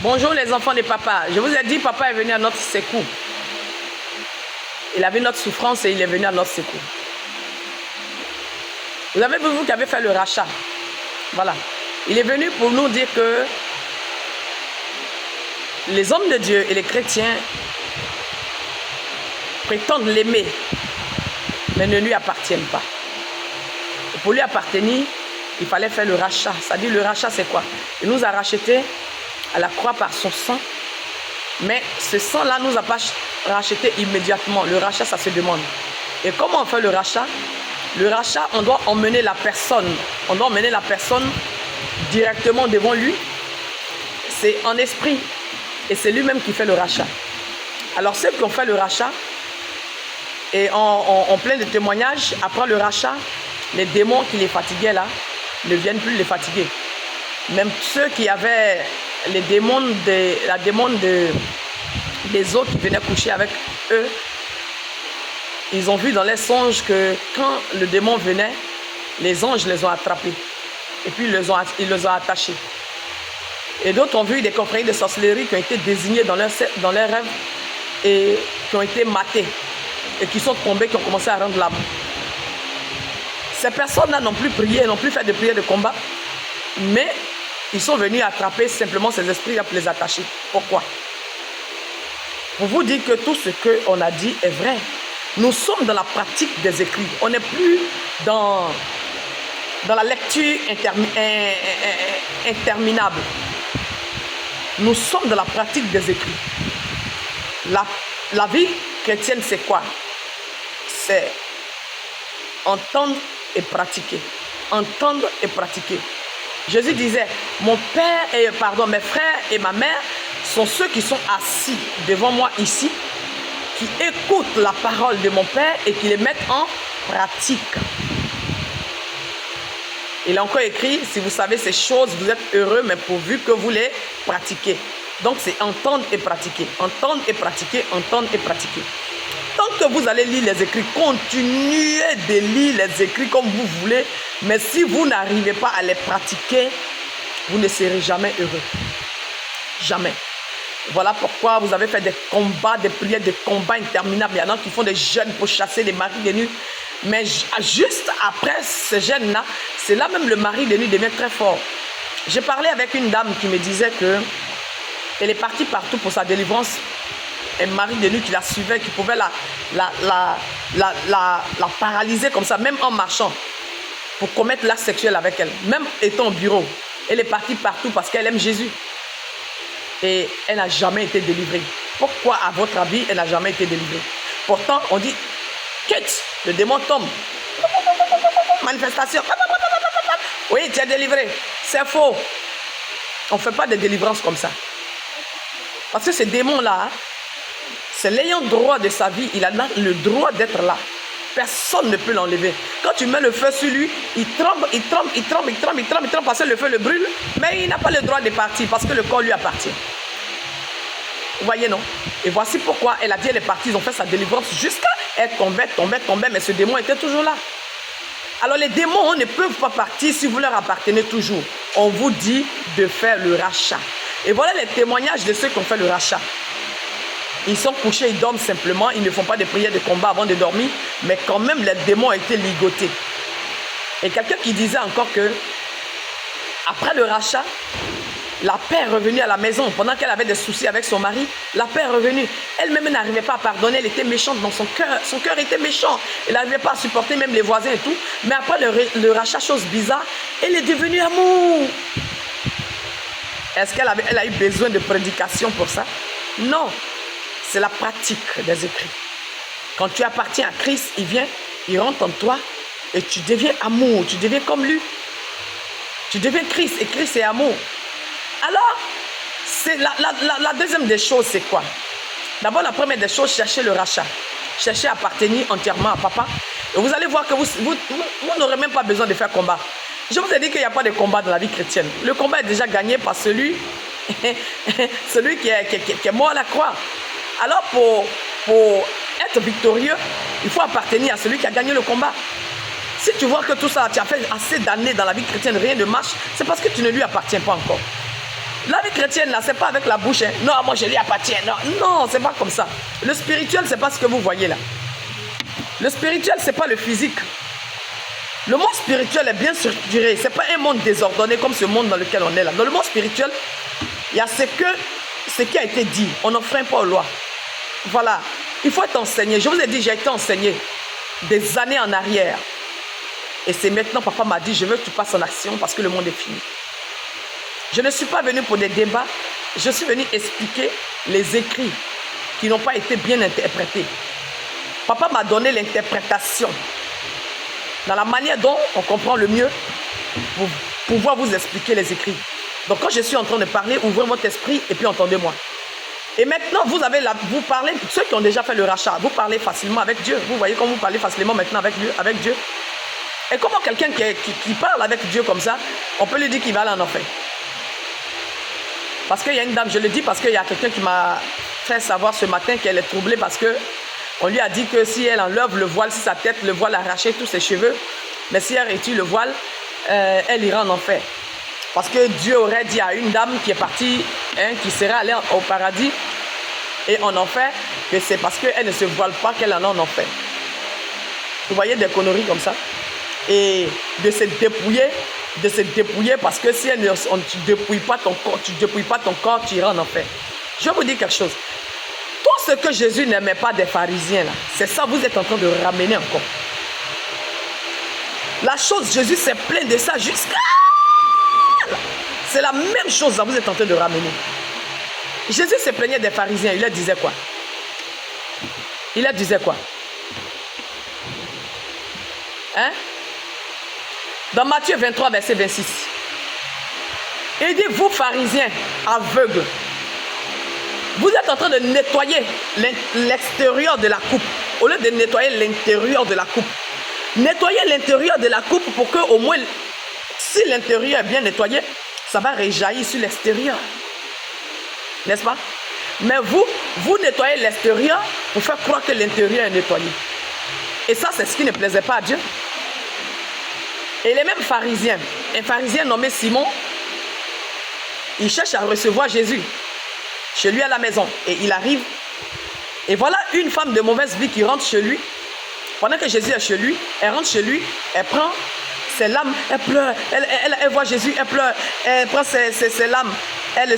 Bonjour les enfants de papa. Je vous ai dit, papa est venu à notre secours. Il a vu notre souffrance et il est venu à notre secours. Vous avez vu, vous qui avez fait le rachat. Voilà. Il est venu pour nous dire que les hommes de Dieu et les chrétiens prétendent l'aimer, mais ne lui appartiennent pas. Et pour lui appartenir, il fallait faire le rachat. C'est-à-dire, le rachat, c'est quoi? Il nous a rachetés à la croix par son sang, mais ce sang-là ne nous a pas racheté immédiatement. Le rachat, ça se demande. Et comment on fait le rachat? Le rachat, on doit emmener la personne. On doit emmener la personne directement devant lui. C'est en esprit. Et c'est lui-même qui fait le rachat. Alors ceux qui ont fait le rachat, et en plein de témoignages, après le rachat, les démons qui les fatiguaient là, ne viennent plus les fatiguer. Même ceux qui avaient les démons des autres qui venaient coucher avec eux, ils ont vu dans les songes que quand le démon venait, les anges les ont attrapés. Et puis ils les ont attachés. Et d'autres ont vu des compagnies de sorcellerie qui ont été désignées dans leurs rêves et qui ont été matées. Et qui sont tombés, qui ont commencé à rendre l'âme. Ces personnes-là n'ont plus prié, n'ont plus fait de prière de combat. Mais ils sont venus attraper simplement ces esprits-là pour les attacher. Pourquoi? Pour vous dire que tout ce qu'on a dit est vrai. Nous sommes dans la pratique des écrits. On n'est plus dans la lecture interminable. Nous sommes dans la pratique des écrits. La vie chrétienne, c'est quoi? C'est entendre et pratiquer. Entendre et pratiquer. Jésus disait, mes frères et ma mère sont ceux qui sont assis devant moi ici, qui écoutent la parole de mon Père et qui les mettent en pratique. Il a encore écrit, si vous savez ces choses, vous êtes heureux, mais pourvu que vous les pratiquez. Donc c'est entendre et pratiquer, entendre et pratiquer, entendre et pratiquer. Tant que vous allez lire les écrits, continuez de lire les écrits comme vous voulez, mais si vous n'arrivez pas à les pratiquer, vous ne serez jamais heureux. Jamais. Voilà pourquoi vous avez fait des combats, des prières, des combats interminables. Il y en a qui font des jeûnes pour chasser les maris de nuit. Mais juste après ces jeûnes-là, c'est là même le mari de nuit devient très fort. J'ai parlé avec une dame qui me disait que elle est partie partout pour sa délivrance. Un mari de nuit qui la suivait, qui pouvait la paralyser comme ça, même en marchant, pour commettre l'acte sexuel avec elle. Même étant au bureau, elle est partie partout parce qu'elle aime Jésus. Et elle n'a jamais été délivrée. Pourquoi, à votre avis, elle n'a jamais été délivrée? Pourtant, on dit, quitte, le démon tombe. Manifestation. Oui, tu es délivré. C'est faux. On ne fait pas de délivrance comme ça. Parce que ce démon-là, c'est l'ayant droit de sa vie. Il a le droit d'être là. Personne ne peut l'enlever. Quand tu mets le feu sur lui, il tremble parce que le feu le brûle. Mais il n'a pas le droit de partir parce que le corps lui appartient. Vous voyez, non? Et voici pourquoi elle a dit, elle est partie. Ils ont fait sa délivrance jusqu'à elle tombait. Mais ce démon était toujours là. Alors les démons ne peuvent pas partir si vous leur appartenez toujours. On vous dit de faire le rachat. Et voilà les témoignages de ceux qui ont fait le rachat. Ils sont couchés, ils dorment simplement, ils ne font pas de prières de combat avant de dormir, mais quand même les démons ont été ligotés. Et quelqu'un qui disait encore que, après le rachat, la paix est revenue à la maison. Pendant qu'elle avait des soucis avec son mari, la paix est revenue. Elle-même n'arrivait pas à pardonner, elle était méchante dans son cœur. Son cœur était méchant. Elle n'arrivait pas à supporter même les voisins et tout. Mais après le rachat, chose bizarre, elle est devenue amour. Est-ce qu'elle a eu besoin de prédication pour ça? Non. C'est la pratique des écrits. Quand tu appartiens à Christ, il vient, il rentre en toi et tu deviens amour, tu deviens comme lui. Tu deviens Christ et Christ est amour. Alors, c'est la deuxième des choses, c'est quoi? D'abord, la première des choses, cherchez le rachat. Cherchez à appartenir entièrement à papa. Et vous allez voir que vous n'aurez même pas besoin de faire combat. Je vous ai dit qu'il n'y a pas de combat dans la vie chrétienne. Le combat est déjà gagné par celui qui est mort à la croix. Alors, pour être victorieux, il faut appartenir à celui qui a gagné le combat. Si tu vois que tout ça, tu as fait assez d'années dans la vie chrétienne, rien ne marche, c'est parce que tu ne lui appartiens pas encore. La vie chrétienne, là, c'est pas avec la bouche. Hein. Non, moi, je lui appartiens. Non, non, c'est pas comme ça. Le spirituel, c'est pas ce que vous voyez là. Le spirituel, c'est pas le physique. Le monde spirituel est bien structuré. C'est pas un monde désordonné comme ce monde dans lequel on est là. Dans le monde spirituel, il y a ce qui a été dit. On n'enfreint pas aux lois. Voilà. Il faut être enseigné. Je vous ai dit, j'ai été enseigné des années en arrière. Et c'est maintenant, papa m'a dit, je veux que tu passes en action parce que le monde est fini. Je ne suis pas venu pour des débats. Je suis venu expliquer les écrits qui n'ont pas été bien interprétés. Papa m'a donné l'interprétation dans la manière dont on comprend le mieux pour pouvoir vous expliquer les écrits. Donc quand je suis en train de parler, ouvrez votre esprit et puis entendez-moi. Et maintenant, vous parlez, ceux qui ont déjà fait le rachat, vous parlez facilement avec Dieu. Vous voyez comment vous parlez facilement maintenant avec Dieu. Et comment quelqu'un qui parle avec Dieu comme ça, on peut lui dire qu'il va aller en enfer. Parce qu'il y a une dame, je le dis parce qu'il y a quelqu'un qui m'a fait savoir ce matin qu'elle est troublée parce qu'on lui a dit que si elle enlève le voile sur sa tête, le voile arraché tous ses cheveux, mais si elle retire le voile, elle ira en enfer. Parce que Dieu aurait dit à une dame qui est partie, qui serait allée au paradis et en enfer, que c'est parce qu'elle ne se voile pas qu'elle en enfer. Vous voyez des conneries comme ça. Et de se dépouiller parce que si tu ne dépouilles pas ton corps, tu iras en enfer. Je vais vous dire quelque chose. Tout ce que Jésus n'aimait pas des pharisiens, c'est ça vous êtes en train de ramener encore. La chose, Jésus s'est plaint de ça jusqu'à... C'est la même chose que vous êtes en train de ramener. Jésus se plaignait des pharisiens. Il leur disait quoi? Il leur disait quoi? Hein? Dans Matthieu 23, verset 26. Il dit, vous pharisiens aveugles, vous êtes en train de nettoyer l'extérieur de la coupe, au lieu de nettoyer l'intérieur de la coupe. Nettoyez l'intérieur de la coupe pour que au moins, si l'intérieur est bien nettoyé, ça va réjaillir sur l'extérieur. N'est-ce pas? Mais vous nettoyez l'extérieur pour faire croire que l'intérieur est nettoyé. Et ça, c'est ce qui ne plaisait pas à Dieu. Et les mêmes pharisiens, un pharisien nommé Simon, il cherche à recevoir Jésus chez lui à la maison. Et il arrive. Et voilà une femme de mauvaise vie qui rentre chez lui. Pendant que Jésus est chez lui, elle rentre chez lui, elle prend ses lames, elle pleure. Elle voit Jésus, elle pleure. Elle prend ses lames, elle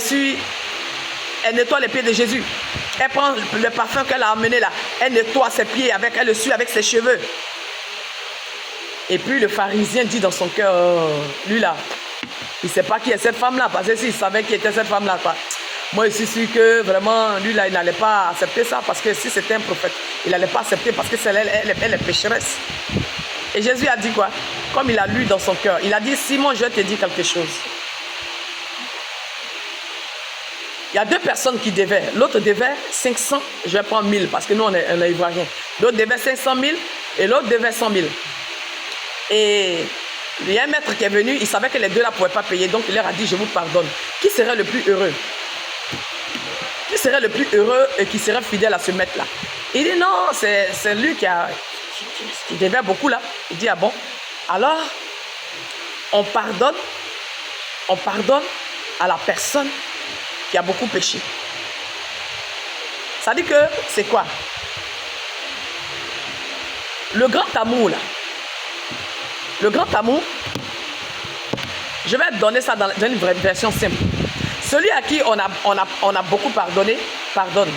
nettoie les pieds de Jésus. Elle prend le parfum qu'elle a amené là, elle nettoie ses pieds avec, elle le suit avec ses cheveux. Et puis le pharisien dit dans son cœur, lui là, il ne sait pas qui est cette femme là, parce que s'il savait qui était cette femme là, quoi. Moi je suis sûr que vraiment, lui là, il n'allait pas accepter ça, parce que si c'était un prophète, il n'allait pas accepter, parce que c'est elle est pécheresse. Et Jésus a dit quoi? Comme il a lu dans son cœur, il a dit, Simon, je vais te dire quelque chose. Il y a deux personnes qui devaient. L'autre devait 500, je vais prendre 1000 parce que nous on est ivoiriens. L'autre devait 500 000 et l'autre devait 100 000. Et il y a un maître qui est venu, il savait que les deux là ne pouvaient pas payer, donc il leur a dit, je vous pardonne. Qui serait le plus heureux? Qui serait le plus heureux et qui serait fidèle à ce maître là? Il dit non, c'est lui qui devait beaucoup là. Il dit, ah bon? Alors, on pardonne à la personne qui a beaucoup péché. Ça dit que c'est quoi? Le grand amour là. Le grand amour, je vais te donner ça dans une version simple. Celui à qui on a beaucoup pardonné, pardonne.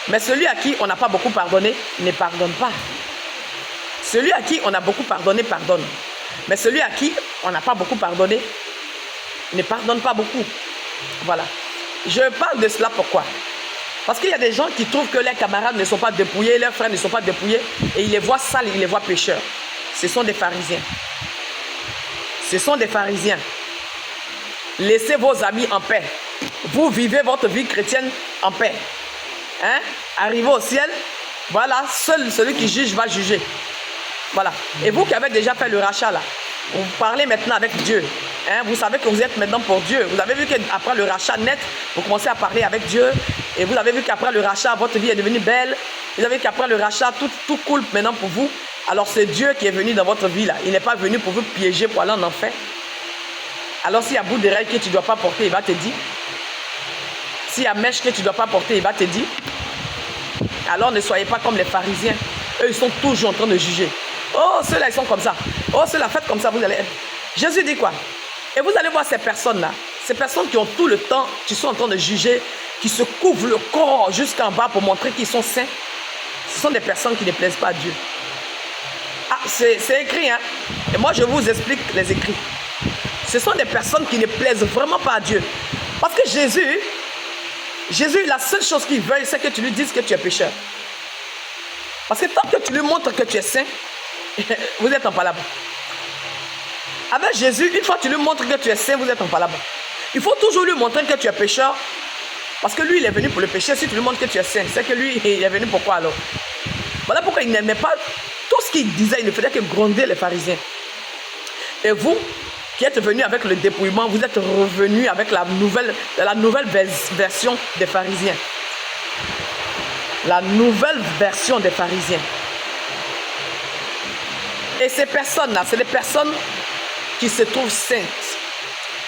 Mais celui à qui on n'a pas beaucoup pardonné, ne pardonne pas. Celui à qui on a beaucoup pardonné, pardonne. Mais celui à qui on n'a pas beaucoup pardonné, ne pardonne pas beaucoup. Voilà. Je parle de cela pourquoi? Parce qu'il y a des gens qui trouvent que leurs camarades ne sont pas dépouillés, leurs frères ne sont pas dépouillés, et ils les voient sales, ils les voient pécheurs. Ce sont des pharisiens. Ce sont des pharisiens. Laissez vos amis en paix. Vous vivez votre vie chrétienne en paix. Hein? Arrivez au ciel, voilà, seul celui qui juge va juger. Voilà. Et vous qui avez déjà fait le rachat là, vous parlez maintenant avec Dieu. Hein? Vous savez que vous êtes maintenant pour Dieu. Vous avez vu qu'après le rachat net, vous commencez à parler avec Dieu. Et vous avez vu qu'après le rachat, votre vie est devenue belle. Vous avez vu qu'après le rachat, tout coule maintenant pour vous. Alors c'est Dieu qui est venu dans votre vie là. Il n'est pas venu pour vous piéger pour aller en enfer. Alors s'il y a bout d'oreille que tu ne dois pas porter, il va te dire. S'il y a mèche que tu ne dois pas porter, il va te dire. Alors ne soyez pas comme les pharisiens. Eux, ils sont toujours en train de juger. Oh, ceux-là, ils sont comme ça. Oh, ceux-là, faites comme ça, vous allez... Jésus dit quoi? Et vous allez voir ces personnes-là, ces personnes qui ont tout le temps, qui sont en train de juger, qui se couvrent le corps jusqu'en bas pour montrer qu'ils sont saints. Ce sont des personnes qui ne plaisent pas à Dieu. Ah, c'est écrit, hein? Et moi, je vous explique les écrits. Ce sont des personnes qui ne plaisent vraiment pas à Dieu. Parce que Jésus, la seule chose qu'il veut, c'est que tu lui dises que tu es pécheur. Parce que tant que tu lui montres que tu es saint, vous êtes en palabre. Avec Jésus, une fois que tu lui montres que tu es saint, vous êtes en palabre. Il faut toujours lui montrer que tu es pécheur. Parce que lui, il est venu pour le péché. Si tu lui montres que tu es saint, c'est que lui, il est venu pour quoi alors? Voilà pourquoi il n'aimait pas tout ce qu'il disait. Il ne faisait que gronder les pharisiens. Et vous, qui êtes venus avec le dépouillement, vous êtes revenus avec la nouvelle version des pharisiens. La nouvelle version des pharisiens. Et ces personnes-là, c'est des personnes qui se trouvent saintes.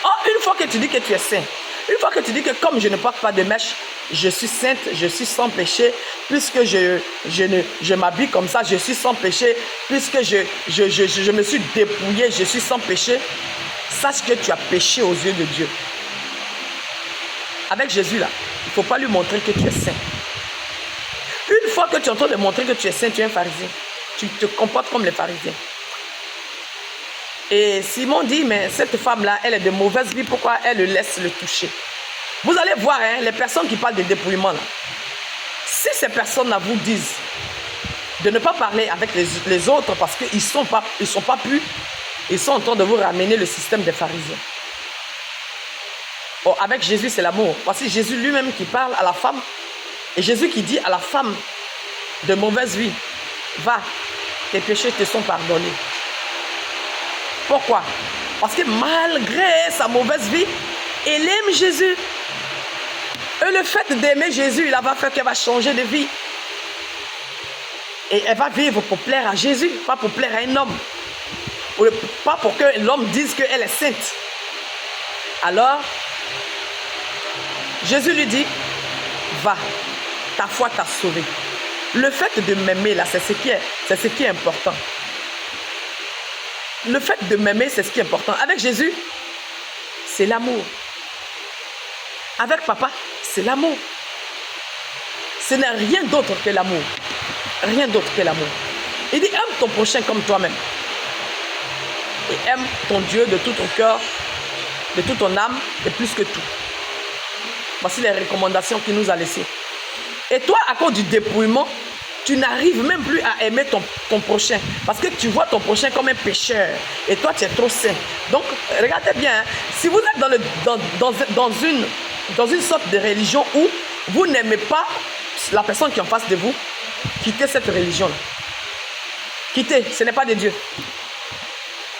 Oh, une fois que tu dis que tu es saint, une fois que tu dis que comme je ne porte pas de mèche, je suis sainte, je suis sans péché, puisque je m'habille comme ça, je suis sans péché, puisque je me suis dépouillé, je suis sans péché, sache que tu as péché aux yeux de Dieu. Avec Jésus là, il ne faut pas lui montrer que tu es saint. Une fois que tu es en train de montrer que tu es saint, tu es un pharisien. Tu te comportes comme les pharisiens. Et Simon dit, mais cette femme-là, elle est de mauvaise vie, pourquoi elle le laisse le toucher? Vous allez voir, hein, les personnes qui parlent de dépouillement, là, si ces personnes-là vous disent de ne pas parler avec les autres parce qu'ils ne sont pas purs, ils sont en train de vous ramener le système des pharisiens. Oh, avec Jésus, c'est l'amour. Voici Jésus lui-même qui parle à la femme. Et Jésus qui dit à la femme de mauvaise vie, va, tes péchés te sont pardonnés. Pourquoi? Parce que malgré sa mauvaise vie, elle aime Jésus. Et le fait d'aimer Jésus, il va faire qu'elle va changer de vie. Et elle va vivre pour plaire à Jésus, pas pour plaire à un homme. Pas pour que l'homme dise qu'elle est sainte. Alors, Jésus lui dit, va, ta foi t'a sauvé. Le fait de m'aimer, là, c'est ce qui est important. Le fait de m'aimer, c'est ce qui est important. Avec Jésus, c'est l'amour. Avec papa, c'est l'amour. Ce n'est rien d'autre que l'amour. Rien d'autre que l'amour. Il dit, aime ton prochain comme toi-même. Et aime ton Dieu de tout ton cœur, de toute ton âme et plus que tout. Voici les recommandations qu'il nous a laissées. Et toi, à cause du dépouillement, tu n'arrives même plus à aimer ton prochain. Parce que tu vois ton prochain comme un pécheur. Et toi, tu es trop saint. Donc, regardez bien, hein, si vous êtes dans une sorte de religion où vous n'aimez pas la personne qui est en face de vous, quittez cette religion-là. Quittez, ce n'est pas de Dieu.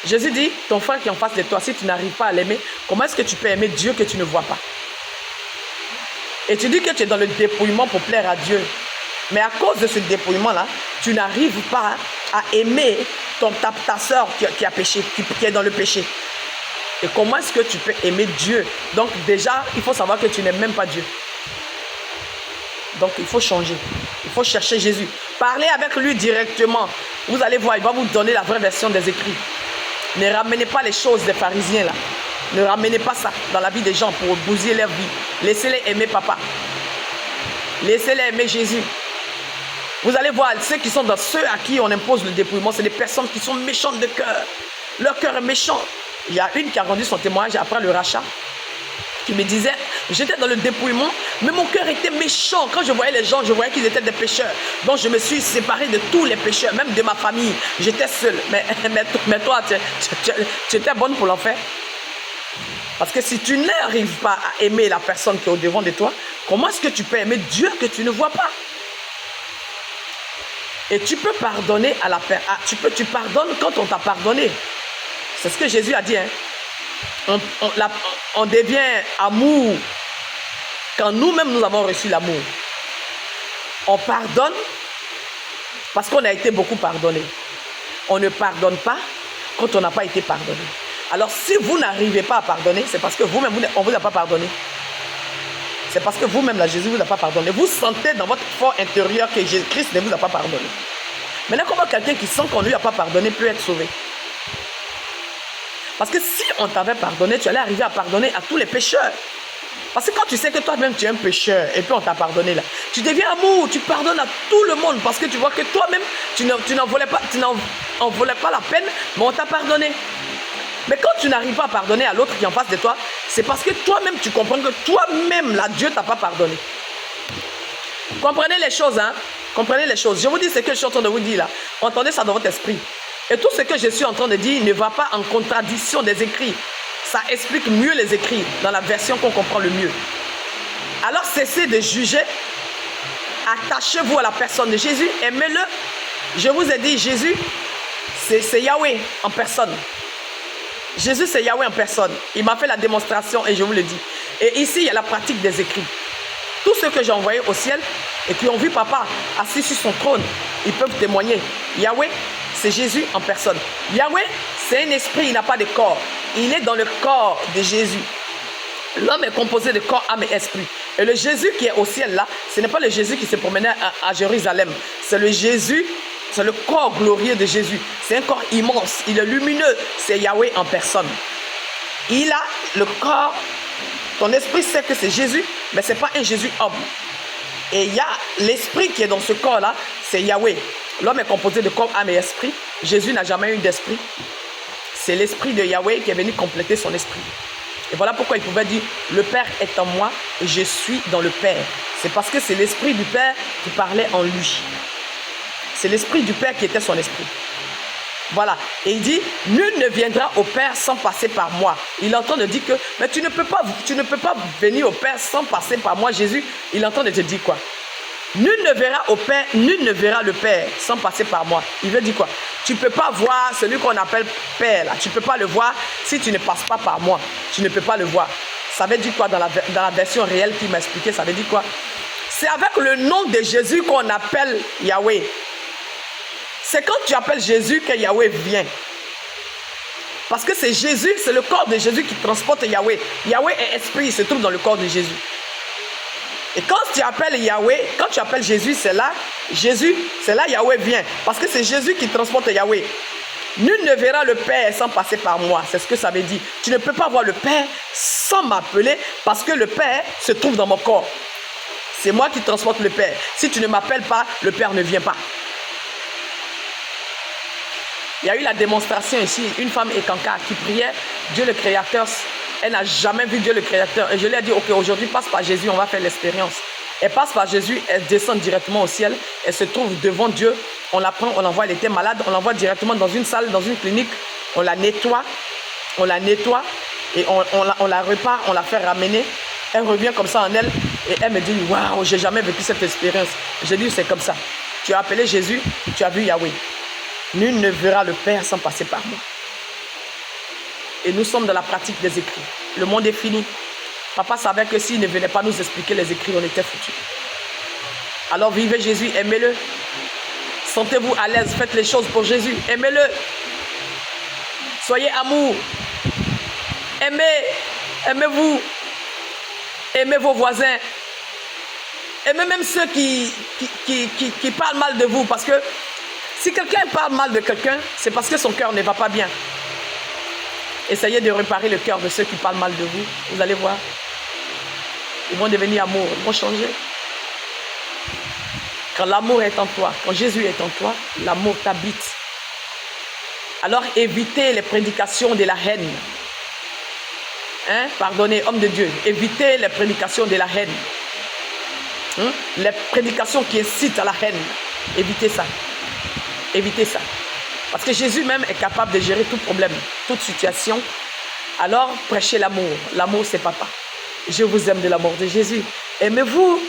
Jésus dit, ton frère qui est en face de toi, si tu n'arrives pas à l'aimer, comment est-ce que tu peux aimer Dieu que tu ne vois pas? Et tu dis que tu es dans le dépouillement pour plaire à Dieu. Mais à cause de ce dépouillement-là, tu n'arrives pas à aimer ta soeur qui a péché, qui est dans le péché. Et comment est-ce que tu peux aimer Dieu? Donc déjà, il faut savoir que tu n'aimes même pas Dieu. Donc il faut changer. Il faut chercher Jésus. Parlez avec lui directement. Vous allez voir, il va vous donner la vraie version des écrits. Ne ramenez pas les choses des pharisiens là. Ne ramenez pas ça dans la vie des gens pour bousiller leur vie. Laissez-les aimer papa. Laissez-les aimer Jésus. Vous allez voir, ceux à qui on impose le dépouillement, c'est des personnes qui sont méchantes de cœur. Leur cœur est méchant. Il y a une qui a rendu son témoignage après le rachat, qui me disait, j'étais dans le dépouillement, mais mon cœur était méchant. Quand je voyais les gens, je voyais qu'ils étaient des pécheurs. Donc je me suis séparé de tous les pécheurs, même de ma famille. J'étais seule. Mais toi, tu étais bonne pour l'enfer. Parce que si tu n'arrives pas à aimer la personne qui est au-devant de toi, comment est-ce que tu peux aimer Dieu que tu ne vois pas? Et tu peux pardonner à la personne. Tu pardonnes quand on t'a pardonné. C'est ce que Jésus a dit. Hein? On devient amour quand nous-mêmes nous avons reçu l'amour. On pardonne parce qu'on a été beaucoup pardonné. On ne pardonne pas quand on n'a pas été pardonné. Alors si vous n'arrivez pas à pardonner, c'est parce que vous-même, on ne vous a pas pardonné. c'est parce que vous-même, là, Jésus ne vous a pas pardonné. Vous sentez dans votre fort intérieur que Christ ne vous a pas pardonné. Maintenant, comment quelqu'un qui sent qu'on ne lui a pas pardonné peut être sauvé? Parce que si on t'avait pardonné, tu allais arriver à pardonner à tous les pécheurs. Parce que quand tu sais que toi-même tu es un pécheur et puis on t'a pardonné là, tu deviens amour, tu pardonnes à tout le monde parce que tu vois que toi-même tu n'en voulais pas la peine, mais on t'a pardonné. Mais quand tu n'arrives pas à pardonner à l'autre qui est en face de toi, c'est parce que toi-même tu comprends que toi-même là, Dieu ne t'a pas pardonné. Comprenez les choses, hein? Comprenez les choses. Je vous dis ce que je suis en train de vous dire là. Entendez ça dans votre esprit. Et tout ce que je suis en train de dire ne va pas en contradiction des écrits. Ça explique mieux les écrits dans la version qu'on comprend le mieux. Alors cessez de juger. Attachez-vous à la personne de Jésus. Aimez-le. Je vous ai dit, Jésus, c'est Yahweh en personne. Jésus, c'est Yahweh en personne. Il m'a fait la démonstration et je vous le dis. Et ici, il y a la pratique des écrits. Tous ceux que j'ai envoyés au ciel et qui ont vu Papa assis sur son trône, ils peuvent témoigner. Yahweh, c'est Jésus en personne. Yahweh, c'est un esprit, il n'a pas de corps. Il est dans le corps de Jésus. L'homme est composé de corps, âme et esprit. Et le Jésus qui est au ciel là, ce n'est pas le Jésus qui se promenait à Jérusalem. C'est le Jésus, c'est le corps glorieux de Jésus. C'est un corps immense, il est lumineux. C'est Yahweh en personne. Il a le corps, ton esprit sait que c'est Jésus, mais ce n'est pas un Jésus homme. Et il y a l'esprit qui est dans ce corps là, c'est Yahweh. L'homme est composé de corps, âme et esprit. Jésus n'a jamais eu d'esprit. C'est l'esprit de Yahweh qui est venu compléter son esprit. Et voilà pourquoi il pouvait dire, le Père est en moi et je suis dans le Père. C'est parce que c'est l'esprit du Père qui parlait en lui. C'est l'esprit du Père qui était son esprit. Voilà. Et il dit, nul ne viendra au Père sans passer par moi. Il entend de dire que, mais tu ne peux pas venir au Père sans passer par moi. Jésus, il entend de te dire quoi? Nul ne verra au Père, nul ne verra le Père sans passer par moi. Il veut dire quoi? Tu ne peux pas voir celui qu'on appelle Père là. Tu ne peux pas le voir si tu ne passes pas par moi. Tu ne peux pas le voir. Ça veut dire quoi dans la version réelle qu'il m'a expliqué? Ça veut dire quoi? C'est avec le nom de Jésus qu'on appelle Yahweh. C'est quand tu appelles Jésus que Yahweh vient. Parce que c'est Jésus, c'est le corps de Jésus qui transporte Yahweh. Yahweh est esprit, il se trouve dans le corps de Jésus. Et quand tu appelles Yahweh, quand tu appelles Jésus, c'est là, Yahweh vient. Parce que c'est Jésus qui transporte Yahweh. Nul ne verra le Père sans passer par moi. C'est ce que ça veut dire. Tu ne peux pas voir le Père sans m'appeler parce que le Père se trouve dans mon corps. C'est moi qui transporte le Père. Si tu ne m'appelles pas, le Père ne vient pas. Il y a eu la démonstration ici, une femme écancare qui priait Dieu le Créateur. Elle n'a jamais vu Dieu le Créateur. Et je lui ai dit, ok, aujourd'hui, passe par Jésus, on va faire l'expérience. Elle passe par Jésus, elle descend directement au ciel. Elle se trouve devant Dieu. On la prend, on l'envoie, elle était malade. On l'envoie directement dans une salle, dans une clinique. On la nettoie. Et on la repart, on la fait ramener. Elle revient comme ça en elle. Et elle me dit, waouh, j'ai jamais vécu cette expérience. J'ai dit, c'est comme ça. Tu as appelé Jésus, tu as vu Yahweh. Nul ne verra le Père sans passer par moi. Et nous sommes dans la pratique des écrits. Le monde est fini. Papa savait que s'il ne venait pas nous expliquer les écrits, on était foutus. Alors vivez Jésus, aimez-le. Sentez-vous à l'aise, faites les choses pour Jésus, aimez-le. Soyez amour. Aimez-vous. Aimez vos voisins. Aimez même ceux qui parlent mal de vous. Parce que si quelqu'un parle mal de quelqu'un, c'est parce que son cœur ne va pas bien. Essayez de réparer le cœur de ceux qui parlent mal de vous. Vous allez voir. Ils vont devenir amour. Ils vont changer. Quand l'amour est en toi, quand Jésus est en toi, l'amour t'habite. Alors évitez les prédications de la haine. Pardonnez, homme de Dieu. Évitez les prédications de la haine. Les prédications qui incitent à la haine. Évitez ça. Évitez ça. Parce que Jésus même est capable de gérer tout problème, toute situation. Alors, prêchez l'amour. L'amour, c'est papa. Je vous aime de l'amour de Jésus. Aimez-vous.